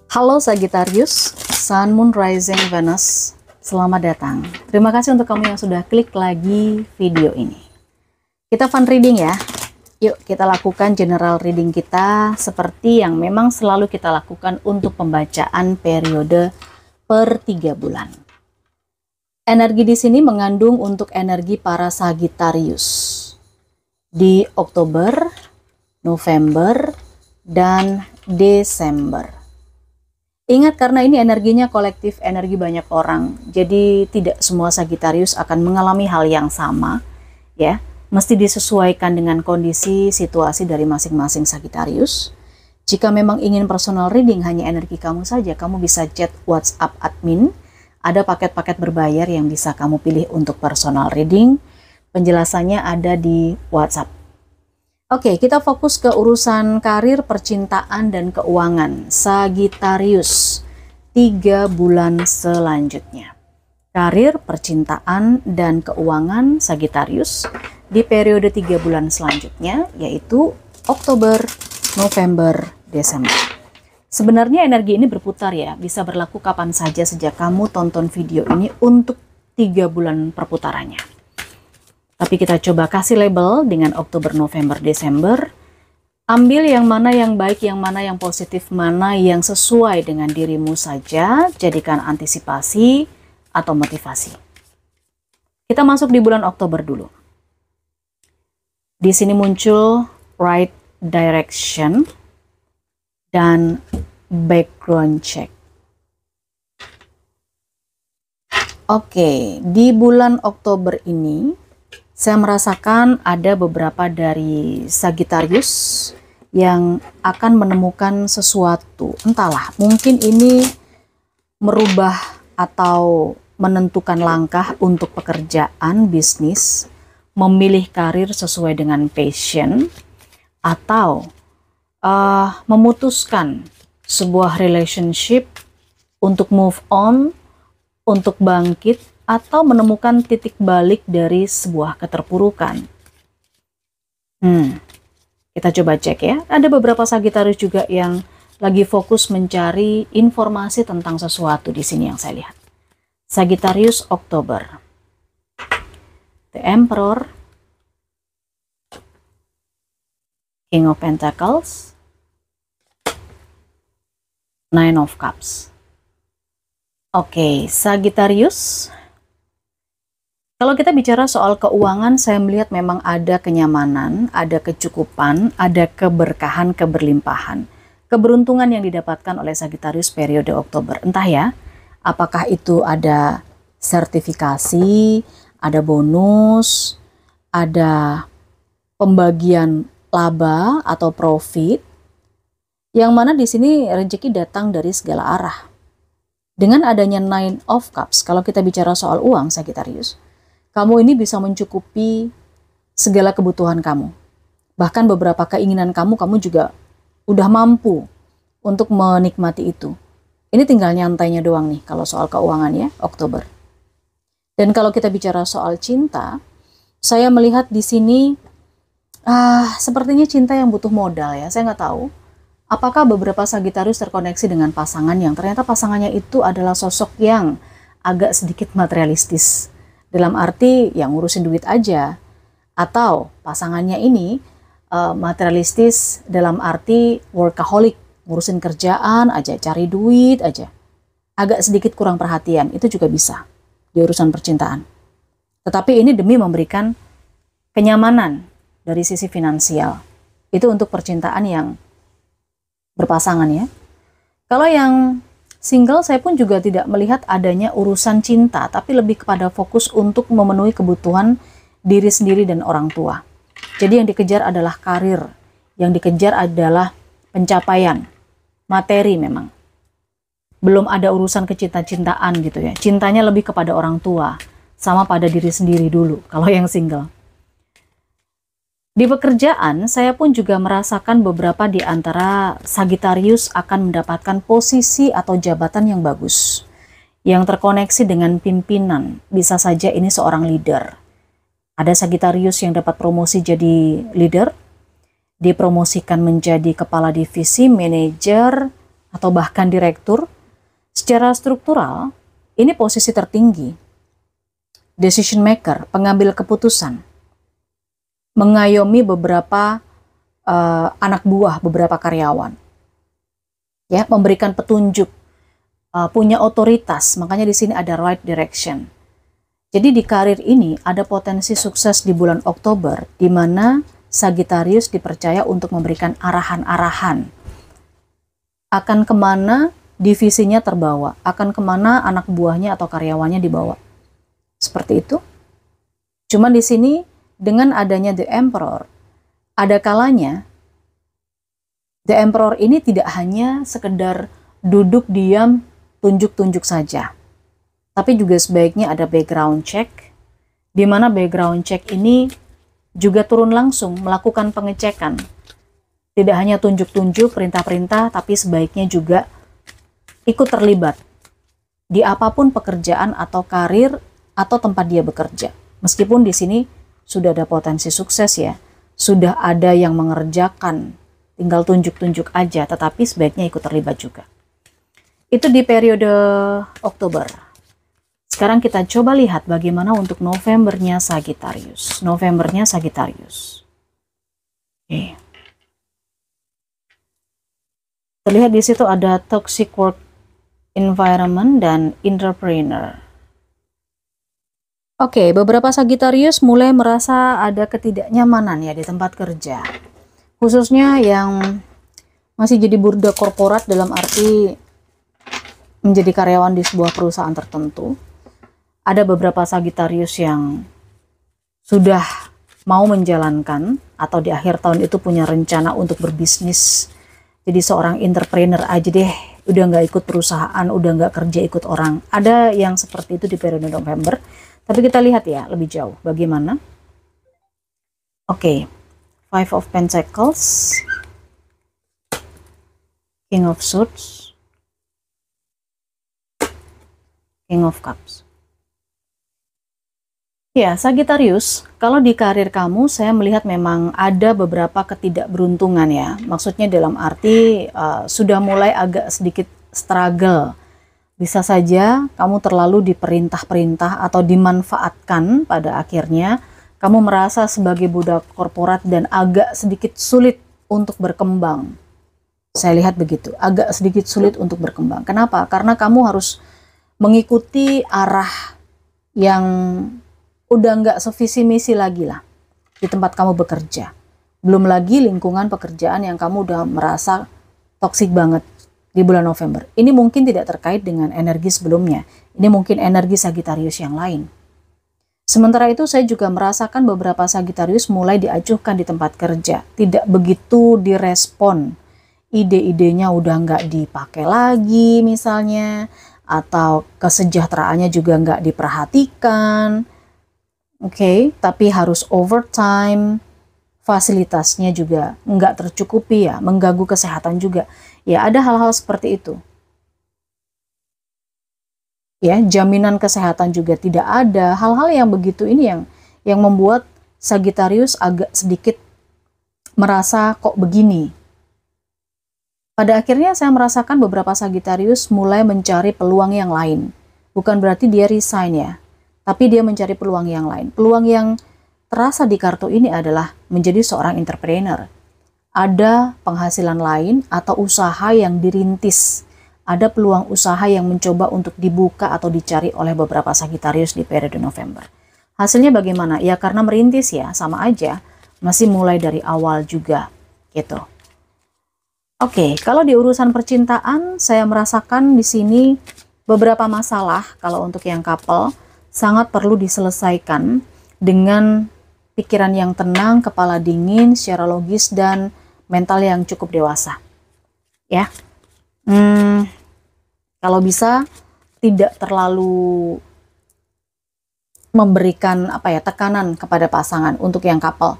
Halo Sagittarius, Sun, Moon, Rising, Venus, selamat datang. Terima kasih untuk kamu yang sudah klik lagi video ini. Kita fun reading ya. Yuk kita lakukan general reading kita seperti yang memang selalu kita lakukan untuk pembacaan periode per 3 bulan. Energi di sini mengandung untuk energi para Sagittarius di Oktober, November, dan Desember. Ingat, karena ini energinya kolektif, energi banyak orang, jadi tidak semua Sagittarius akan mengalami hal yang sama, ya. Mesti disesuaikan dengan kondisi, situasi dari masing-masing Sagittarius. Jika memang ingin personal reading hanya energi kamu saja, kamu bisa chat WhatsApp admin. Ada paket-paket berbayar yang bisa kamu pilih untuk personal reading. Penjelasannya ada di WhatsApp. Oke, kita fokus ke urusan karir, percintaan, dan keuangan. Sagittarius, 3 bulan selanjutnya. Karir, percintaan, dan keuangan Sagittarius di periode 3 bulan selanjutnya, yaitu Oktober, November, Desember. Sebenarnya energi ini berputar ya, bisa berlaku kapan saja sejak kamu tonton video ini untuk 3 bulan perputarannya. Tapi kita coba kasih label dengan Oktober, November, Desember. Ambil yang mana yang baik, yang mana yang positif, mana yang sesuai dengan dirimu saja. Jadikan antisipasi atau motivasi. Kita masuk di bulan Oktober dulu. Di sini muncul right direction dan background check. Oke, di bulan Oktober ini saya merasakan ada beberapa dari Sagittarius yang akan menemukan sesuatu. Entahlah, mungkin ini merubah atau menentukan langkah untuk pekerjaan, bisnis, memilih karir sesuai dengan passion, atau memutuskan sebuah relationship untuk move on, untuk bangkit, atau menemukan titik balik dari sebuah keterpurukan. Kita coba cek ya. Ada beberapa Sagittarius juga yang lagi fokus mencari informasi tentang sesuatu di sini yang saya lihat. Sagittarius Oktober. The Emperor, King of Pentacles, Nine of Cups. Oke, Sagittarius. Kalau kita bicara soal keuangan, saya melihat memang ada kenyamanan, ada kecukupan, ada keberkahan, keberlimpahan. Keberuntungan yang didapatkan oleh Sagittarius periode Oktober. Entah ya, apakah itu ada sertifikasi, ada bonus, ada pembagian laba atau profit, yang mana di sini rezeki datang dari segala arah. Dengan adanya Nine of Cups, kalau kita bicara soal uang Sagittarius, kamu ini bisa mencukupi segala kebutuhan kamu. Bahkan beberapa keinginan kamu juga udah mampu untuk menikmati itu. Ini tinggal nyantainya doang nih kalau soal keuangan ya, Oktober. Dan kalau kita bicara soal cinta, saya melihat di sini sepertinya cinta yang butuh modal ya. Saya nggak tahu apakah beberapa Sagittarius terkoneksi dengan pasangan yang ternyata pasangannya itu adalah sosok yang agak sedikit materialistis. Dalam arti yang ngurusin duit aja, atau pasangannya ini materialistis dalam arti workaholic, ngurusin kerjaan aja, cari duit aja, agak sedikit kurang perhatian. Itu juga bisa di urusan percintaan. Tetapi ini demi memberikan kenyamanan dari sisi finansial. Itu untuk percintaan yang berpasangan ya. Kalau yang single, saya pun juga tidak melihat adanya urusan cinta, tapi lebih kepada fokus untuk memenuhi kebutuhan diri sendiri dan orang tua. Jadi yang dikejar adalah karir, yang dikejar adalah pencapaian, materi memang. Belum ada urusan kecinta-cintaan gitu ya. Cintanya lebih kepada orang tua, sama pada diri sendiri dulu, kalau yang single. Di pekerjaan, saya pun juga merasakan beberapa di antara Sagittarius akan mendapatkan posisi atau jabatan yang bagus, yang terkoneksi dengan pimpinan. Bisa saja ini seorang leader. Ada Sagittarius yang dapat promosi jadi leader, dipromosikan menjadi kepala divisi, manajer, atau bahkan direktur. Secara struktural, ini posisi tertinggi. Decision maker, pengambil keputusan. Mengayomi beberapa anak buah, beberapa karyawan. Ya, memberikan petunjuk, punya otoritas. Makanya di sini ada right direction. Jadi di karir ini ada potensi sukses di bulan Oktober, di mana Sagittarius dipercaya untuk memberikan arahan-arahan. Akan kemana divisinya terbawa, akan kemana anak buahnya atau karyawannya dibawa. Seperti itu. Cuman di sini dengan adanya The Emperor, ada kalanya The Emperor ini tidak hanya sekedar duduk diam, tunjuk-tunjuk saja. Tapi juga sebaiknya ada background check, di mana background check ini juga turun langsung melakukan pengecekan. Tidak hanya tunjuk-tunjuk perintah-perintah, tapi sebaiknya juga ikut terlibat di apapun pekerjaan atau karir atau tempat dia bekerja. Meskipun di sini sudah ada potensi sukses ya, sudah ada yang mengerjakan, tinggal tunjuk-tunjuk aja, tetapi sebaiknya ikut terlibat juga. Itu di periode Oktober. Sekarang kita coba lihat bagaimana untuk Novembernya Sagittarius. Novembernya Sagittarius. Oke. Terlihat di situ ada toxic work environment dan entrepreneur. Oke, beberapa Sagittarius mulai merasa ada ketidaknyamanan ya di tempat kerja. Khususnya yang masih jadi budak korporat dalam arti menjadi karyawan di sebuah perusahaan tertentu. Ada beberapa Sagittarius yang sudah mau menjalankan atau di akhir tahun itu punya rencana untuk berbisnis. Jadi seorang entrepreneur aja deh, udah nggak ikut perusahaan, udah nggak kerja ikut orang. Ada yang seperti itu di periode November. Tapi kita lihat ya lebih jauh bagaimana. Oke, Five of Pentacles, King of Swords, King of Cups. Ya, Sagittarius, kalau di karir kamu saya melihat memang ada beberapa ketidakberuntungan ya. Maksudnya dalam arti sudah mulai agak sedikit struggle. Bisa saja kamu terlalu diperintah-perintah atau dimanfaatkan pada akhirnya. Kamu merasa sebagai budak korporat dan agak sedikit sulit untuk berkembang. Saya lihat begitu, agak sedikit sulit untuk berkembang. Kenapa? Karena kamu harus mengikuti arah yang udah nggak sevisi misi lagi lah di tempat kamu bekerja. Belum lagi lingkungan pekerjaan yang kamu udah merasa toksik banget di bulan November. Ini mungkin tidak terkait dengan energi sebelumnya. Ini mungkin energi Sagittarius yang lain. Sementara itu saya juga merasakan beberapa Sagittarius mulai diacuhkan di tempat kerja. Tidak begitu direspon. Ide-idenya udah nggak dipakai lagi misalnya. Atau kesejahteraannya juga nggak diperhatikan. Oke, tapi harus overtime, fasilitasnya juga nggak tercukupi ya, mengganggu kesehatan juga. Ya, ada hal-hal seperti itu. Ya, jaminan kesehatan juga tidak ada. Hal-hal yang begitu ini yang membuat Sagittarius agak sedikit merasa kok begini. Pada akhirnya saya merasakan beberapa Sagittarius mulai mencari peluang yang lain. Bukan berarti dia resign ya. Tapi dia mencari peluang yang lain. Peluang yang terasa di kartu ini adalah menjadi seorang entrepreneur. Ada penghasilan lain atau usaha yang dirintis. Ada peluang usaha yang mencoba untuk dibuka atau dicari oleh beberapa Sagittarius di periode November. Hasilnya bagaimana? Ya karena merintis ya, sama aja. Masih mulai dari awal juga. Gitu. Oke, kalau di urusan percintaan, saya merasakan di sini beberapa masalah kalau untuk yang couple. Sangat perlu diselesaikan dengan pikiran yang tenang, kepala dingin, secara logis, dan mental yang cukup dewasa. Ya, kalau bisa tidak terlalu memberikan tekanan kepada pasangan untuk yang couple.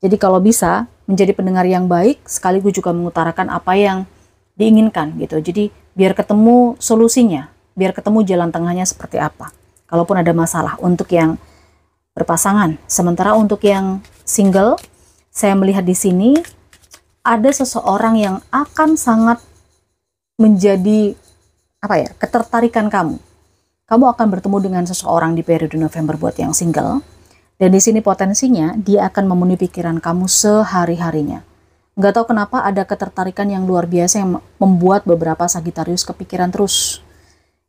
Jadi kalau bisa menjadi pendengar yang baik, sekaligus juga mengutarakan apa yang diinginkan gitu. Jadi biar ketemu solusinya, biar ketemu jalan tengahnya seperti apa. Kalaupun ada masalah untuk yang berpasangan. Sementara untuk yang single, saya melihat di sini ada seseorang yang akan sangat menjadi ketertarikan kamu. Kamu akan bertemu dengan seseorang di periode November buat yang single. Dan di sini potensinya dia akan memenuhi pikiran kamu sehari-harinya. Nggak tahu kenapa ada ketertarikan yang luar biasa yang membuat beberapa Sagittarius kepikiran terus.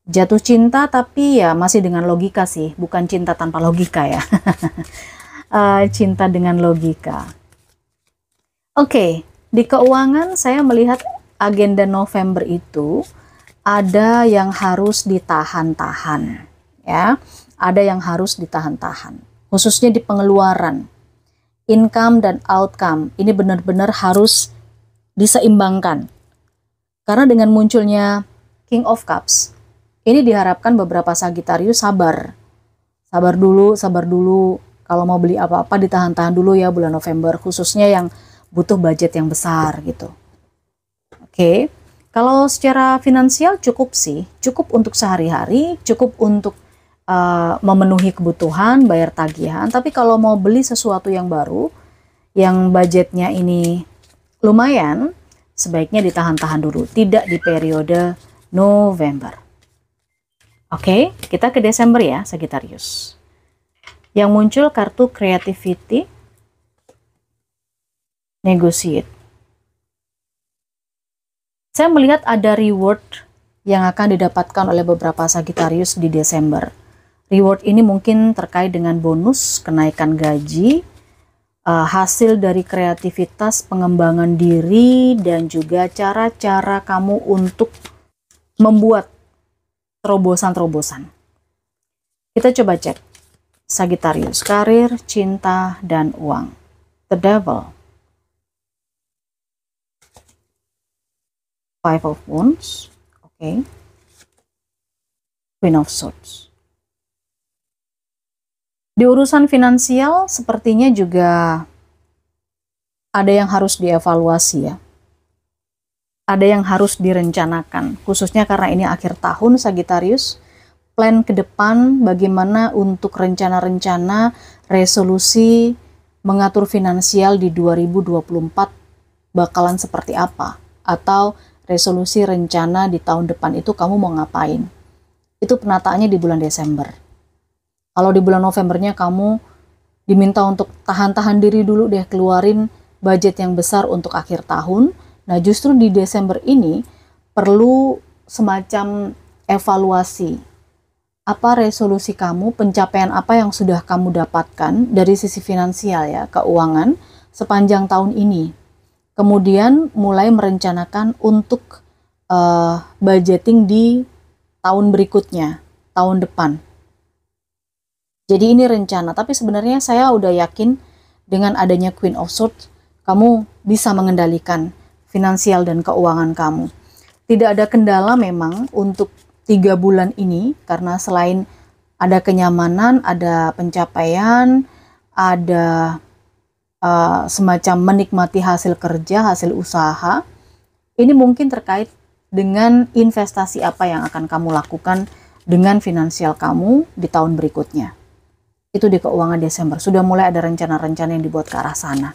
Jatuh cinta tapi ya masih dengan logika sih, bukan cinta tanpa logika ya. Cinta dengan logika. Oke, di keuangan saya melihat agenda November itu ada yang harus ditahan-tahan ya. Ada yang harus ditahan-tahan, khususnya di pengeluaran. Income dan outcome ini benar-benar harus diseimbangkan. Karena dengan munculnya King of Cups, ini diharapkan beberapa Sagittarius sabar. Sabar dulu. Kalau mau beli apa-apa ditahan-tahan dulu ya bulan November, khususnya yang butuh budget yang besar gitu. Oke, kalau secara finansial cukup sih, cukup untuk sehari-hari, cukup untuk memenuhi kebutuhan, bayar tagihan. Tapi kalau mau beli sesuatu yang baru, yang budgetnya ini lumayan, sebaiknya ditahan-tahan dulu, tidak di periode November. Oke, kita ke Desember ya, Sagittarius. Yang muncul kartu creativity, negotiate. Saya melihat ada reward yang akan didapatkan oleh beberapa Sagittarius di Desember. Reward ini mungkin terkait dengan bonus, kenaikan gaji, hasil dari kreativitas, pengembangan diri, dan juga cara-cara kamu untuk membuat terobosan-terobosan. Kita coba cek Sagittarius, karir, cinta, dan uang. The Devil, Five of Wands, oke. Queen of Swords. Di urusan finansial sepertinya juga ada yang harus dievaluasi ya. Ada yang harus direncanakan, khususnya karena ini akhir tahun Sagittarius. Plan ke depan bagaimana untuk rencana-rencana, resolusi, mengatur finansial di 2024 bakalan seperti apa. Atau resolusi rencana di tahun depan itu kamu mau ngapain. Itu penataannya di bulan Desember. Kalau di bulan Novembernya kamu diminta untuk tahan-tahan diri dulu deh, keluarin budget yang besar untuk akhir tahun. Nah justru di Desember ini perlu semacam evaluasi. Apa resolusi kamu, pencapaian apa yang sudah kamu dapatkan dari sisi finansial ya, keuangan sepanjang tahun ini. Kemudian mulai merencanakan untuk budgeting di tahun berikutnya, tahun depan. Jadi ini rencana, tapi sebenarnya saya udah yakin dengan adanya Queen of Swords, kamu bisa mengendalikan finansial dan keuangan kamu. Tidak ada kendala memang untuk 3 bulan ini, karena selain ada kenyamanan, ada pencapaian, ada semacam menikmati hasil kerja, hasil usaha. Ini mungkin terkait dengan investasi apa yang akan kamu lakukan dengan finansial kamu di tahun berikutnya. Itu di keuangan Desember, sudah mulai ada rencana-rencana yang dibuat ke arah sana.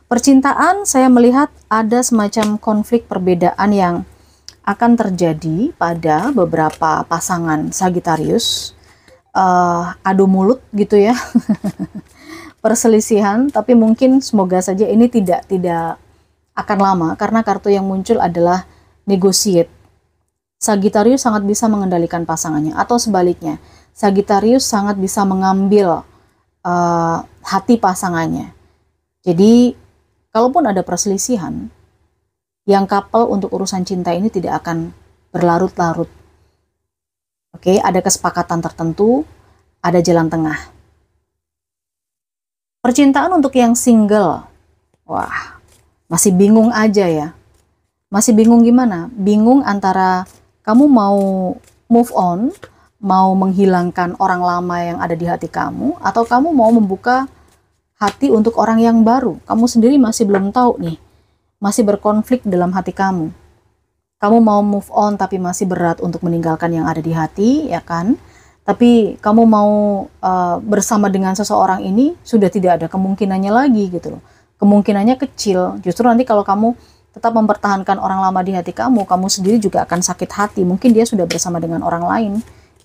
Percintaan, saya melihat ada semacam konflik perbedaan yang akan terjadi pada beberapa pasangan Sagittarius. Adu mulut gitu ya. Perselisihan, tapi mungkin semoga saja ini tidak akan lama, karena kartu yang muncul adalah negotiate. Sagittarius sangat bisa mengendalikan pasangannya, atau sebaliknya, Sagittarius sangat bisa mengambil hati pasangannya. Jadi, kalaupun ada perselisihan, yang couple untuk urusan cinta ini tidak akan berlarut-larut. Oke, ada kesepakatan tertentu, ada jalan tengah. Percintaan untuk yang single, wah, masih bingung aja ya. Masih bingung gimana? Bingung antara kamu mau move on, mau menghilangkan orang lama yang ada di hati kamu, atau kamu mau membuka hati untuk orang yang baru. Kamu sendiri masih belum tahu nih, masih berkonflik dalam hati kamu. Kamu mau move on tapi masih berat untuk meninggalkan yang ada di hati, ya kan? Tapi kamu mau bersama dengan seseorang ini sudah tidak ada kemungkinannya lagi gitu loh. Kemungkinannya kecil. Justru nanti kalau kamu tetap mempertahankan orang lama di hati kamu, kamu sendiri juga akan sakit hati. Mungkin dia sudah bersama dengan orang lain.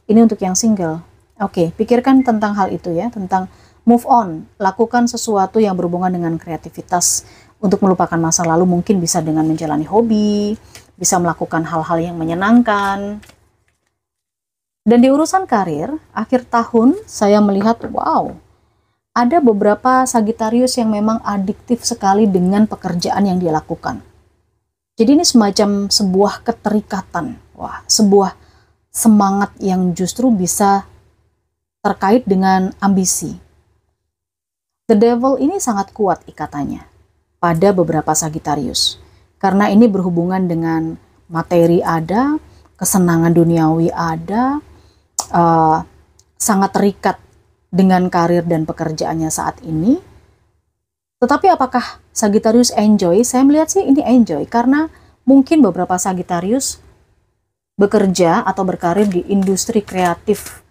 Ini untuk yang single. Oke, pikirkan tentang hal itu ya, tentang move on. Lakukan sesuatu yang berhubungan dengan kreativitas untuk melupakan masa lalu. Mungkin bisa dengan menjalani hobi, bisa melakukan hal-hal yang menyenangkan. Dan di urusan karir, akhir tahun saya melihat, wow, ada beberapa Sagittarius yang memang adiktif sekali dengan pekerjaan yang dia lakukan. Jadi ini semacam sebuah keterikatan, wah, sebuah semangat yang justru bisa terkait dengan ambisi. The Devil ini sangat kuat ikatannya pada beberapa Sagittarius. Karena ini berhubungan dengan materi ada, kesenangan duniawi ada, sangat terikat dengan karir dan pekerjaannya saat ini. Tetapi apakah Sagittarius enjoy? Saya melihat sih ini enjoy, karena mungkin beberapa Sagittarius bekerja atau berkarir di industri kreatif,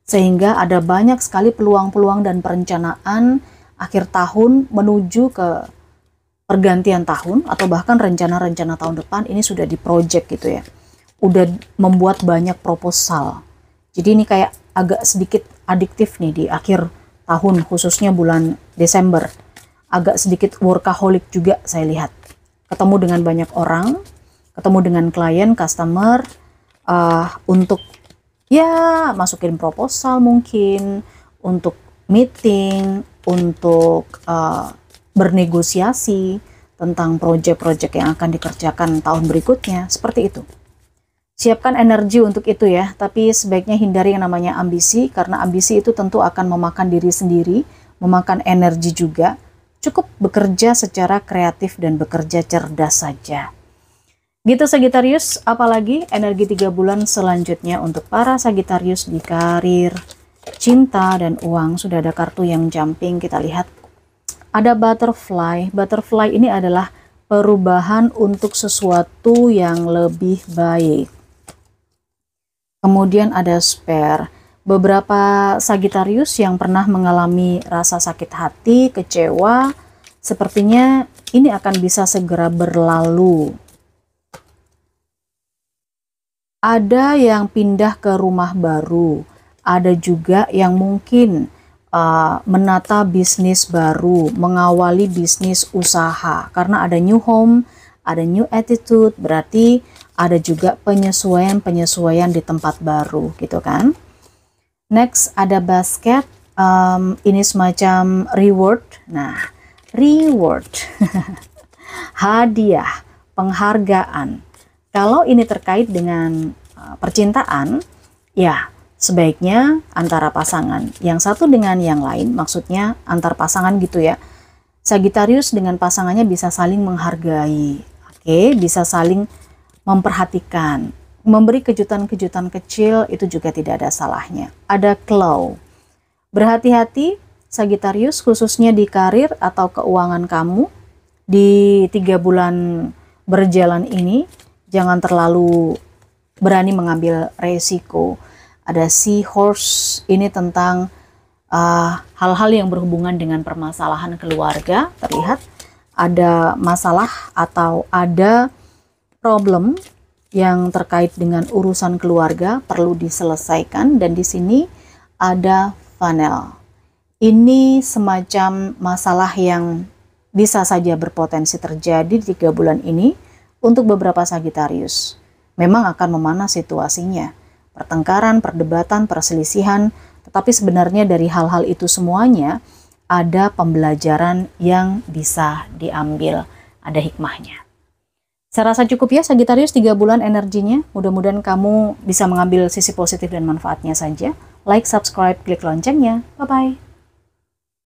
sehingga ada banyak sekali peluang-peluang dan perencanaan akhir tahun menuju ke pergantian tahun, atau bahkan rencana-rencana tahun depan ini sudah di project gitu ya. Udah membuat banyak proposal. Jadi ini kayak agak sedikit adiktif nih di akhir tahun, khususnya bulan Desember. Agak sedikit workaholic juga saya lihat. Ketemu dengan banyak orang, ketemu dengan klien, customer, untuk ya masukin proposal mungkin, untuk meeting, untuk bernegosiasi tentang proyek-proyek yang akan dikerjakan tahun berikutnya, seperti itu. Siapkan energi untuk itu ya, tapi sebaiknya hindari yang namanya ambisi, karena ambisi itu tentu akan memakan diri sendiri, memakan energi juga. Cukup bekerja secara kreatif dan bekerja cerdas saja. Gitu Sagittarius, apalagi energi 3 bulan selanjutnya untuk para Sagittarius di karir, cinta, dan uang. Sudah ada kartu yang jumping, kita lihat. Ada butterfly. Butterfly ini adalah perubahan untuk sesuatu yang lebih baik. Kemudian ada spare. Beberapa Sagittarius yang pernah mengalami rasa sakit hati, kecewa, sepertinya ini akan bisa segera berlalu. Ada yang pindah ke rumah baru, ada juga yang mungkin menata bisnis baru, mengawali bisnis usaha, karena ada new home, ada new attitude, berarti ada juga penyesuaian-penyesuaian di tempat baru gitu kan. Next ada basket, ini semacam reward. Nah, reward, hadiah, penghargaan. Kalau ini terkait dengan percintaan, ya sebaiknya antara pasangan yang satu dengan yang lain, maksudnya antar pasangan gitu ya. Sagittarius dengan pasangannya bisa saling menghargai, oke, bisa saling memperhatikan. Memberi kejutan-kejutan kecil itu juga tidak ada salahnya. Ada claw. Berhati-hati Sagittarius, khususnya di karir atau keuangan kamu di 3 bulan berjalan ini. Jangan terlalu berani mengambil resiko. Ada seahorse, ini tentang hal-hal yang berhubungan dengan permasalahan keluarga. Terlihat ada masalah atau ada problem yang terkait dengan urusan keluarga perlu diselesaikan, dan di sini ada funnel. Ini semacam masalah yang bisa saja berpotensi terjadi di 3 bulan ini untuk beberapa Sagittarius. Memang akan memanas situasinya, pertengkaran, perdebatan, perselisihan, tetapi sebenarnya dari hal-hal itu semuanya ada pembelajaran yang bisa diambil, ada hikmahnya. Saya rasa cukup ya Sagittarius 3 bulan energinya. Mudah-mudahan kamu bisa mengambil sisi positif dan manfaatnya saja. Like, subscribe, klik loncengnya. Bye-bye.